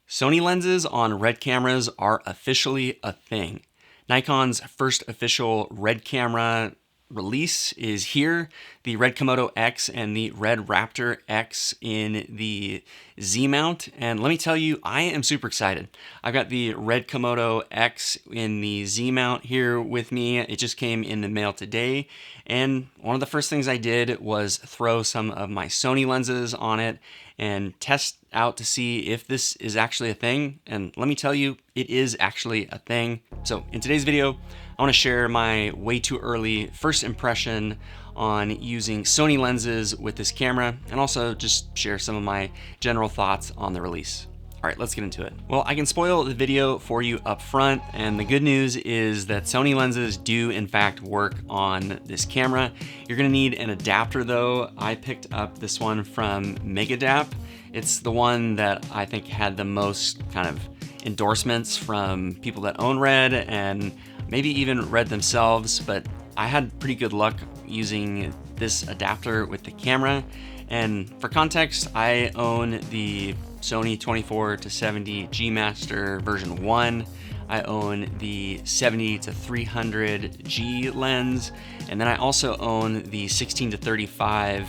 Sony lenses on RED cameras are officially a thing. Nikon's first official RED camera release is here. The RED Komodo X and the RED Raptor X in the Z mount. And let me tell you, I am super excited. I've got the RED Komodo X in the Z mount here with me. It just came in the mail today. And one of the first things I did was throw some of my Sony lenses on it and test out to see if this is actually a thing. And let me tell you, it is actually a thing. So in today's video, I want to share my way too early first impression on using Sony lenses with this camera, and also just share some of my general thoughts on the release. All right, let's get into it. Well, I can spoil the video for you up front, and the good news is that Sony lenses do in fact work on this camera. You're gonna need an adapter though. I picked up this one from Megadap. It's the one that I think had the most kind of endorsements from people that own RED and maybe even RED themselves, but I had pretty good luck using this adapter with the camera. And for context, I own the Sony 24-70 G Master version 1. I own the 70-300 G lens, and then I also own the 16-35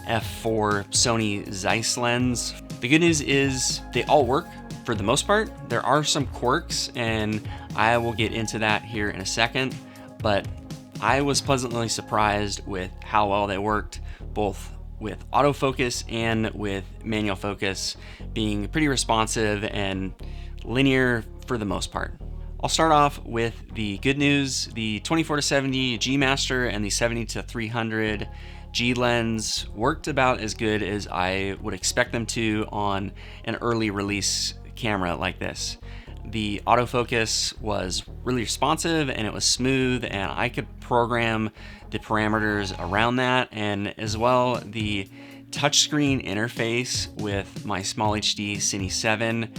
f4 Sony Zeiss lens. The good news is they all work for the most part. There are some quirks, and I will get into that here in a second, but I was pleasantly surprised with how well they worked, both with autofocus and with manual focus being pretty responsive and linear for the most part. I'll start off with the good news. The 24-70 G Master and the 70-300 G lens worked about as good as I would expect them to on an early release camera like this. The autofocus was really responsive and it was smooth, and I could program the parameters around that, and as well the touchscreen interface with my SmallHD Cine 7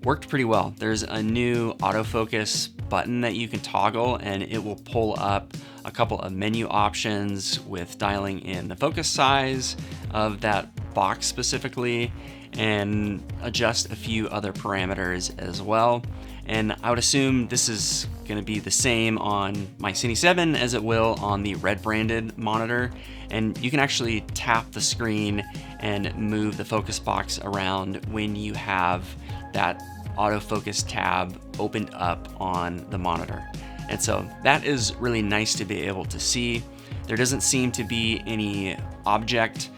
worked pretty well. There's a new autofocus button that you can toggle, and it will pull up a couple of menu options with dialing in the focus size of that box specifically, and adjust a few other parameters as well. And I would assume this is going to be the same on my Cine 7 as it will on the RED branded monitor. And you can actually tap the screen and move the focus box around when you have that autofocus tab opened up on the monitor. And so that is really nice to be able to see. There doesn't seem to be any object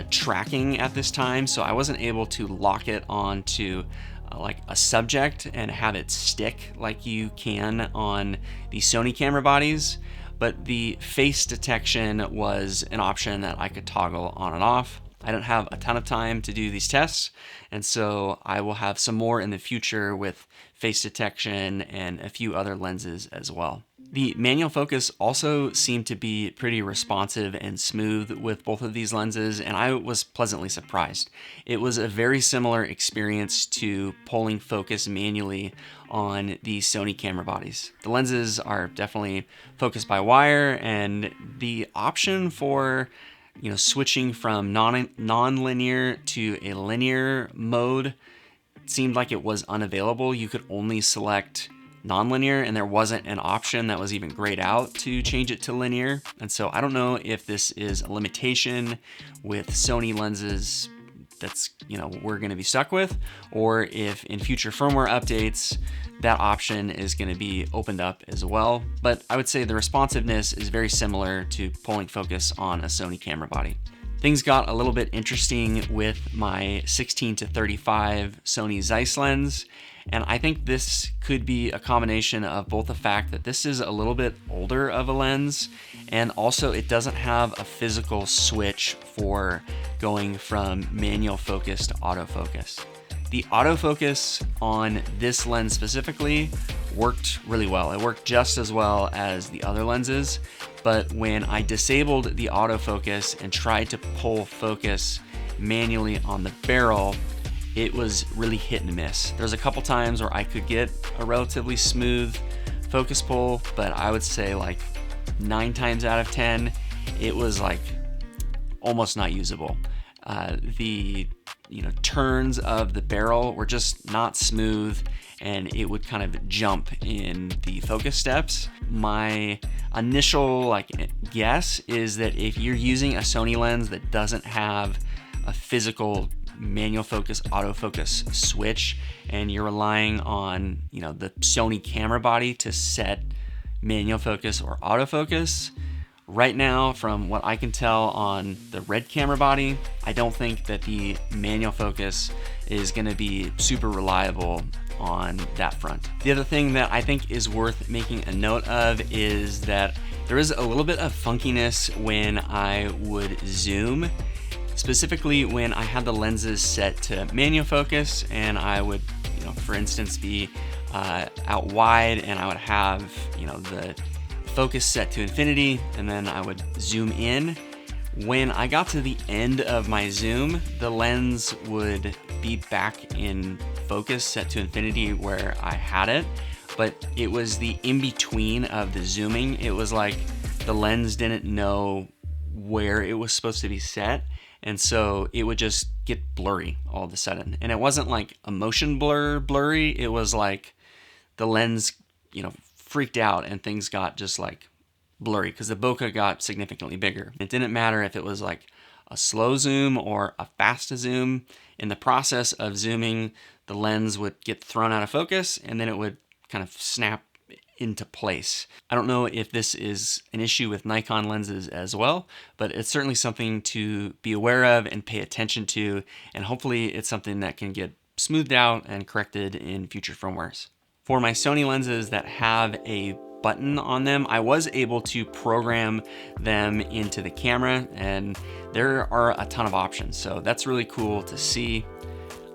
tracking at this time, so I wasn't able to lock it onto like a subject and have it stick like you can on the Sony camera bodies, but the face detection was an option that I could toggle on and off. I don't have a ton of time to do these tests, and so I will have some more in the future with face detection and a few other lenses as well. The manual focus also seemed to be pretty responsive and smooth with both of these lenses, and I was pleasantly surprised. It was a very similar experience to pulling focus manually on the Sony camera bodies. The lenses are definitely focus by wire, and the option for switching from non-linear to a linear mode seemed like it was unavailable. You could only select non-linear, and there wasn't an option that was even grayed out to change it to linear. And so I don't know if this is a limitation with Sony lenses that's we're going to be stuck with, or if in future firmware updates that option is going to be opened up as well. But I would say the responsiveness is very similar to pulling focus on a Sony camera body. Things got a little bit interesting with my 16-35 Sony Zeiss lens, and I think this could be a combination of both the fact that this is a little bit older of a lens, and also it doesn't have a physical switch for going from manual focus to autofocus. The autofocus on this lens specifically worked really well. It worked just as well as the other lenses, but when I disabled the autofocus and tried to pull focus manually on the barrel, it was really hit and miss. There's a couple times where I could get a relatively smooth focus pull, but I would say like 9 times out of 10, it was like almost not usable. The turns of the barrel were just not smooth, and it would kind of jump in the focus steps. My initial guess is that if you're using a Sony lens that doesn't have a physical manual focus autofocus switch, and you're relying on the Sony camera body to set manual focus or autofocus, right now, from what I can tell on the Red camera body, I don't think that the manual focus is going to be super reliable on that front. The other thing that I think is worth making a note of is that there is a little bit of funkiness when I would zoom, specifically when I had the lenses set to manual focus, and I would, for instance, be out wide, and I would have, the focus set to infinity, and then I would zoom in. When I got to the end of my zoom, the lens would be back in focus set to infinity where I had it, but it was the in-between of the zooming. It was like the lens didn't know where it was supposed to be set, and so it would just get blurry all of a sudden. And it wasn't like a motion blurry, it was like the lens, freaked out and things got just like blurry because the bokeh got significantly bigger. It didn't matter if it was like a slow zoom or a fast zoom. In the process of zooming, the lens would get thrown out of focus and then it would kind of snap into place. I don't know if this is an issue with Nikon lenses as well, but it's certainly something to be aware of and pay attention to, and hopefully it's something that can get smoothed out and corrected in future firmwares. For my Sony lenses that have a button on them, I was able to program them into the camera, and there are a ton of options, so that's really cool to see.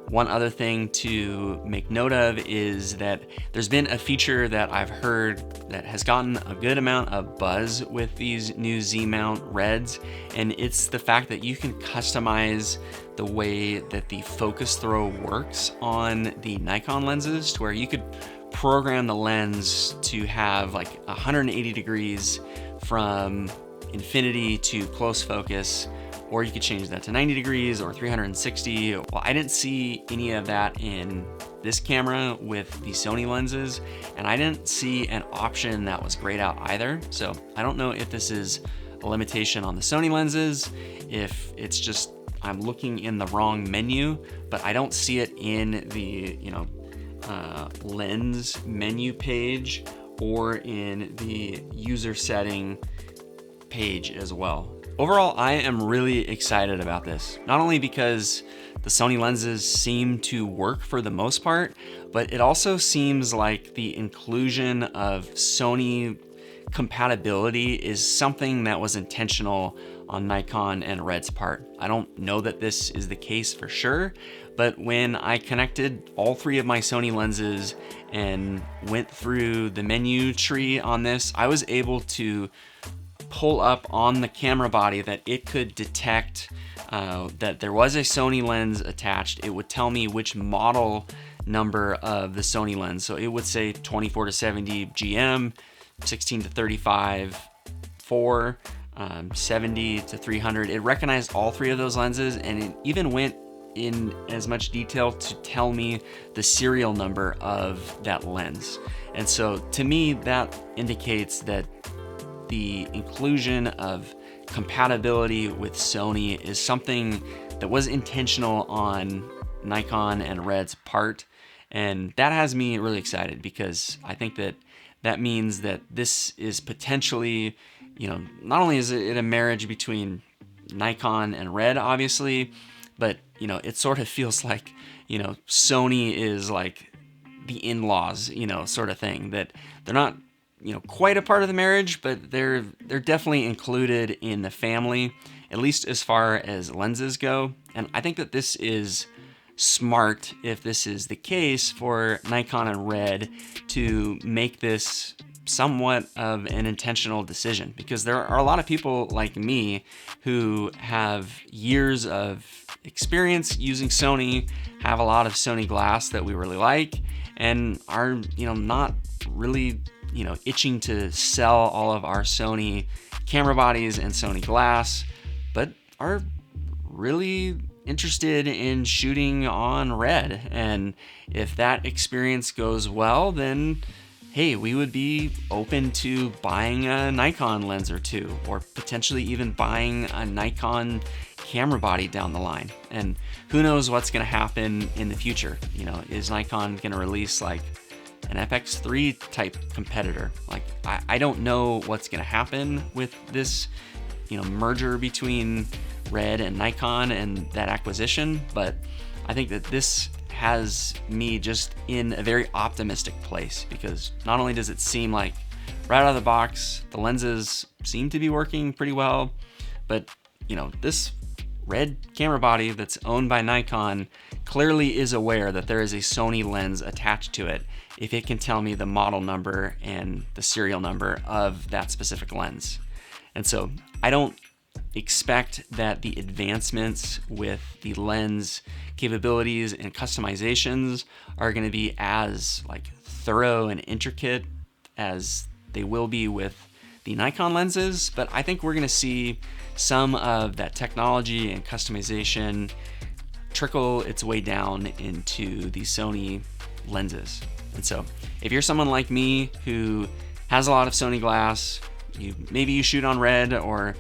One other thing to make note of is that there's been a feature that I've heard that has gotten a good amount of buzz with these new Z-mount Reds, and it's the fact that you can customize the way that the focus throw works on the Nikon lenses, to where you could program the lens to have like 180 degrees from infinity to close focus, or you could change that to 90 degrees or 360. Well, I didn't see any of that in this camera with the Sony lenses, and I didn't see an option that was grayed out either. So I don't know if this is a limitation on the Sony lenses, if it's just I'm looking in the wrong menu, but I don't see it in the lens menu page or in the user setting page as well. Overall, I am really excited about this, not only because the Sony lenses seem to work for the most part, but it also seems like the inclusion of Sony compatibility is something that was intentional on Nikon and Red's part. I don't know that this is the case for sure, but when I connected all three of my Sony lenses and went through the menu tree on this, I was able to pull up on the camera body that it could detect that there was a Sony lens attached. It would tell me which model number of the Sony lens. So it would say 24 to 70 GM, 16 to 35 4, 70 to 300. It recognized all three of those lenses, and it even went in as much detail to tell me the serial number of that lens. And so to me, that indicates that the inclusion of compatibility with Sony is something that was intentional on Nikon and Red's part. And that has me really excited, because I think that that means that this is potentially, not only is it a marriage between Nikon and Red, obviously, but, it sort of feels like, Sony is like the in-laws, sort of thing, that they're not, quite a part of the marriage, but they're definitely included in the family, at least as far as lenses go. And I think that this is smart, if this is the case, for Nikon and Red to make this somewhat of an intentional decision, because there are a lot of people like me who have years of experience using Sony, have a lot of Sony glass that we really like, and are, not really, itching to sell all of our Sony camera bodies and Sony glass, but are really interested in shooting on red. And if that experience goes well, then hey, we would be open to buying a Nikon lens or two, or potentially even buying a Nikon camera body down the line. And who knows what's going to happen in the future? You know, is Nikon going to release like an FX3 type competitor? Like, I don't know what's going to happen with this, you know, merger between Red and Nikon and that acquisition, but I think that this has me just in a very optimistic place, because not only does it seem like right out of the box the lenses seem to be working pretty well, but you know, this Red camera body that's owned by Nikon clearly is aware that there is a Sony lens attached to it if it can tell me the model number and the serial number of that specific lens. And so I don't expect that the advancements with the lens capabilities and customizations are going to be as like thorough and intricate as they will be with the Nikon lenses, but I think we're going to see some of that technology and customization trickle its way down into the Sony lenses. And so if you're someone like me who has a lot of Sony glass, maybe you shoot on red, or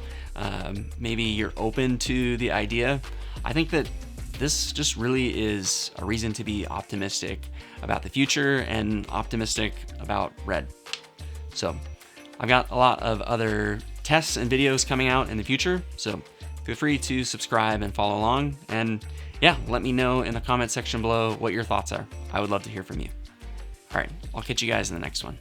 maybe you're open to the idea, I think that this just really is a reason to be optimistic about the future and optimistic about red. So I've got a lot of other tests and videos coming out in the future, so feel free to subscribe and follow along. And yeah, let me know in the comment section below what your thoughts are. I would love to hear from you. All right, I'll catch you guys in the next one.